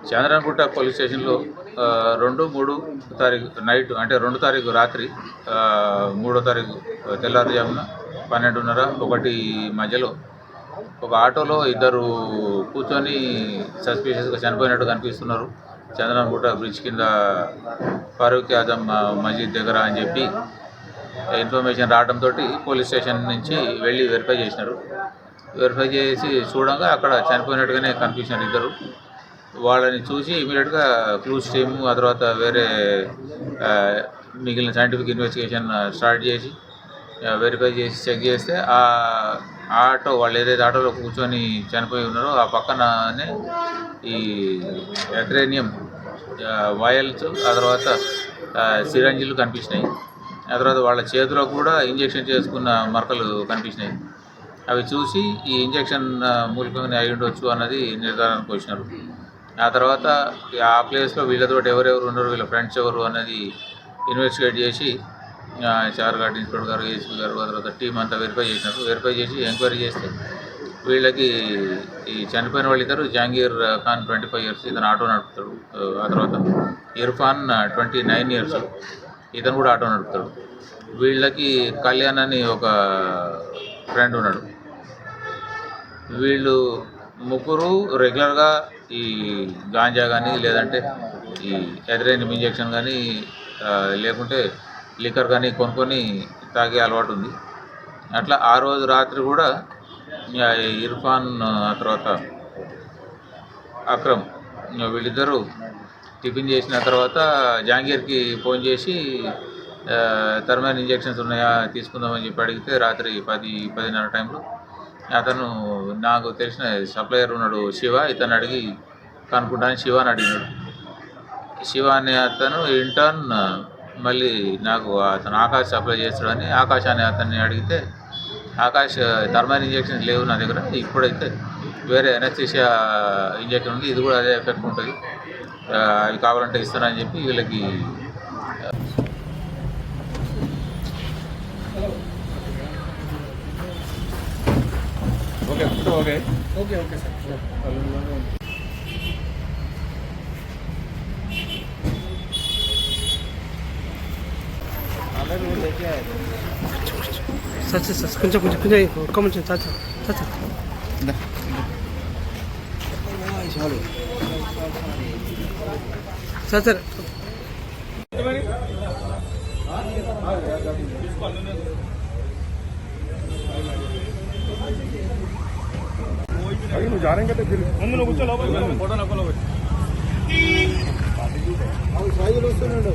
చంద్రనగుట్ట police స్టేషన్లో 2, 3 తారీఖు night అంటే 2 తారీఖు రాత్రి 3వ తారీఖు తెల్లారుజామున 12:30, 1 మధ్యలో ఒక ఆటోలో ఇద్దరు కూర్చొని సస్పిషియస్గా చనిపోయినట్టు కనిపిస్తున్నారు. చంద్రనగుట్ట బ్రిడ్జ్ కింద ఫారూక్ ఆజం మసీద్ దగ్గర అని చెప్పి ఇన్ఫర్మేషన్ రావడంతో పోలీస్ స్టేషన్ నుంచి వెళ్ళి వెరిఫై చేసినారు. వెరిఫై చేసి చూడంగా అక్కడ చనిపోయినట్టుగానే కనిపించినారు ఇద్దరు. వాళ్ళని చూసి ఇమీడియట్గా క్లూస్ టీము ఆ తర్వాత వేరే మిగిలిన సైంటిఫిక్ ఇన్వెస్టిగేషన్ స్టార్ట్ చేసి వెరిఫై చేసి చెక్ చేస్తే ఆ ఆటో వాళ్ళు ఏదైతే ఆటోలో కూర్చొని చనిపోయి ఉన్నారో ఆ పక్కననే ఈ ఎథ్రేనియం వాయల్స్ ఆ తర్వాత సిరంజీలు కనిపించినాయి. ఆ తర్వాత వాళ్ళ చేతిలో కూడా ఇంజెక్షన్ చేసుకున్న మరకలు కనిపించినాయి. అవి చూసి ఈ ఇంజెక్షన్ మూలకంగానే అయి ఉండొచ్చు అన్నది నిర్ధారణకు వచ్చినారు. ఆ తర్వాత ఆ ప్లేస్లో వీళ్ళతో ఎవరెవరు ఉన్నారు, వీళ్ళ ఫ్రెండ్స్ ఎవరు అన్నది ఇన్వెస్టిగేట్ చేసి చార్ గార్డ్ ఇన్స్పెక్టర్ గారు, ఏసీపీ గారు ఆ తర్వాత టీం అంతా వెరిఫై చేసినారు. వెరిఫై చేసి ఎంక్వైరీ చేస్తే వీళ్ళకి ఈ చనిపోయిన వాళ్ళిద్దరు జహాంగీర్ ఖాన్ 25 years, ఇతను ఆటో నడుపుతాడు. ఆ తర్వాత ఇర్ఫాన్ 29 years, ఇతను కూడా ఆటో నడుపుతాడు. వీళ్ళకి కళ్యాణ్ అని ఒక ఫ్రెండ్ ఉన్నాడు. వీళ్ళు ముగ్గురు రెగ్యులర్గా ఈ గాంజా కానీ లేదంటే ఈ ఎథ్రేనియం ఇంజెక్షన్ కానీ లేకుంటే లిక్కర్ కానీ కొనుక్కొని తాగే అలవాటు ఉంది. అట్లా ఆ రోజు రాత్రి కూడా ఇర్ఫాన్ ఆ తర్వాత అక్రమ్ వీళ్ళిద్దరూ టిఫిన్ చేసిన తర్వాత జహాంగీర్కి ఫోన్ చేసి థర్మల్ ఇంజెక్షన్స్ ఉన్నాయా తీసుకుందామని చెప్పి అడిగితే రాత్రి 10-10:30 టైంలో అతను నాకు తెలిసిన సప్లయర్ ఉన్నాడు శివ, ఇతను అడిగి కనుక్కుంటాను శివాని అడిగినాడు. శివ అనే అతను ఇంటర్న్ మళ్ళీ నాకు అతను ఆకాష్ సప్లై చేస్తాడని ఆకాష్ అనే అతన్ని అడిగితే ఆకాష్ థర్మల్ ఇంజెక్షన్స్ లేవు నా దగ్గర, ఇప్పుడైతే వేరే ఎనస్థీషియా ఇంజెక్షన్ ఉంది, ఇది కూడా అదే ఎఫెక్ట్ ఉంటుంది, అవి కావాలంటే ఇస్తానని చెప్పి వీళ్ళకి ఓకే సార్. సార్ కొంచెం ఒక్క కొంచెం సార్ సార్ నువ్వు జారంగా ముందు నువ్వు కూర్చో లోపల ఫోటో నక్కలో వస్తున్నాడు.